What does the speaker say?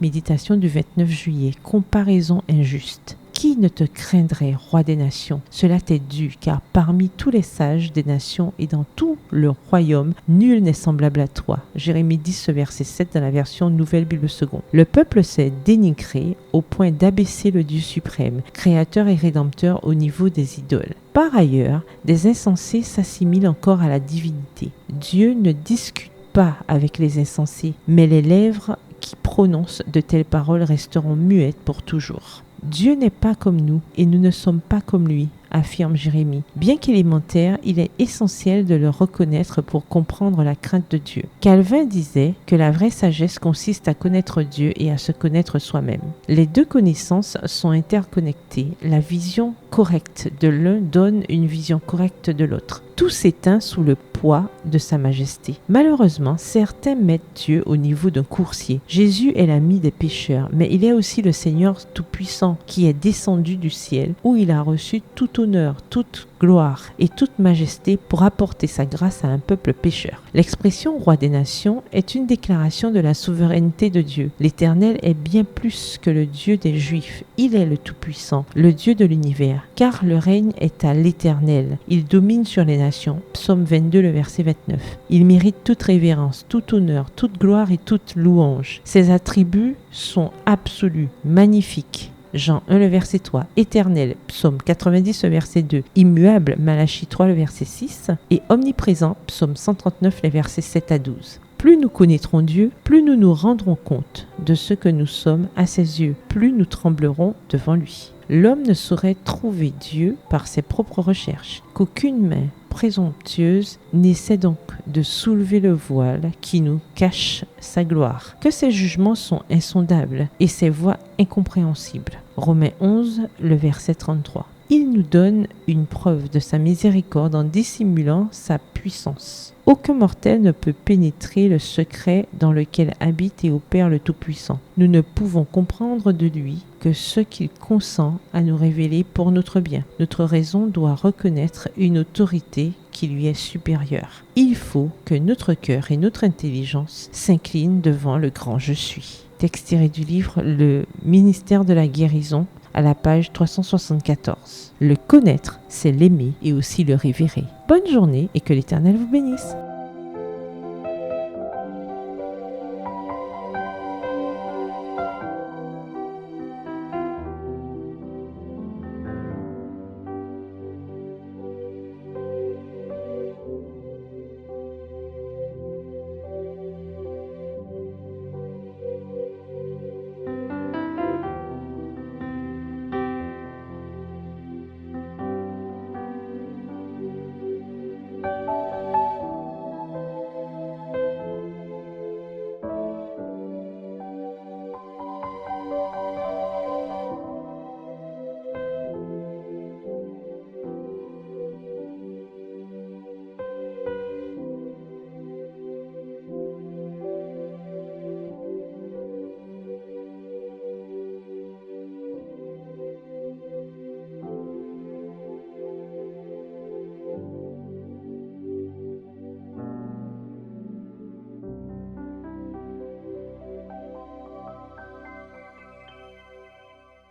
Méditation du 29 juillet. Comparaison injuste. Qui ne te craindrait, roi des nations? Cela t'est dû, car parmi tous les sages des nations et dans tout le royaume, nul n'est semblable à toi. Jérémie 10, verset 7 dans la version Nouvelle Bible Seconde. Le peuple s'est dénigré au point d'abaisser le Dieu suprême, créateur et rédempteur au niveau des idoles. Par ailleurs, des insensés s'assimilent encore à la divinité. Dieu ne discute pas avec les insensés, mais les lèvres qui prononcent de telles paroles resteront muettes pour toujours. Dieu n'est pas comme nous et nous ne sommes pas comme lui, affirme Jérémie. Bien qu'élémentaire, il est essentiel de le reconnaître pour comprendre la crainte de Dieu. Calvin disait que la vraie sagesse consiste à connaître Dieu et à se connaître soi-même. Les deux connaissances sont interconnectées. La vision correcte de l'un donne une vision correcte de l'autre. Tout s'éteint sous le poids de sa majesté. Malheureusement, certains mettent Dieu au niveau d'un coursier. Jésus est l'ami des pécheurs, mais il est aussi le Seigneur Tout-Puissant qui est descendu du ciel où il a reçu tout honneur, toute gloire et toute majesté pour apporter sa grâce à un peuple pécheur. L'expression roi des nations est une déclaration de la souveraineté de Dieu. L'Éternel est bien plus que le Dieu des Juifs. Il est le Tout-Puissant, le Dieu de l'univers, car le règne est à l'Éternel. Il domine sur les nations. Psaume 22, le verset 29. Il mérite toute révérence, tout honneur, toute gloire et toute louange. Ses attributs sont absolus, magnifiques. Jean 1, le verset 3, éternel, psaume 90, le verset 2, immuable, Malachie 3, le verset 6, et omniprésent, psaume 139, les versets 7 à 12. Plus nous connaîtrons Dieu, plus nous nous rendrons compte de ce que nous sommes à ses yeux, plus nous tremblerons devant lui. L'homme ne saurait trouver Dieu par ses propres recherches, qu'aucune main présomptueuse n'essaie donc de soulever le voile qui nous cache sa gloire, que ses jugements sont insondables et ses voies incompréhensibles. Romains 11, le verset 33. Il nous donne une preuve de sa miséricorde en dissimulant sa puissance. Aucun mortel ne peut pénétrer le secret dans lequel habite et opère le Tout-Puissant. Nous ne pouvons comprendre de lui que ce qu'il consent à nous révéler pour notre bien. Notre raison doit reconnaître une autorité qui lui est supérieure. Il faut que notre cœur et notre intelligence s'inclinent devant le grand Je suis. Texte tiré du livre Le ministère de la guérison, à la page 374. Le connaître, c'est l'aimer et aussi le révérer. Bonne journée et que l'Éternel vous bénisse.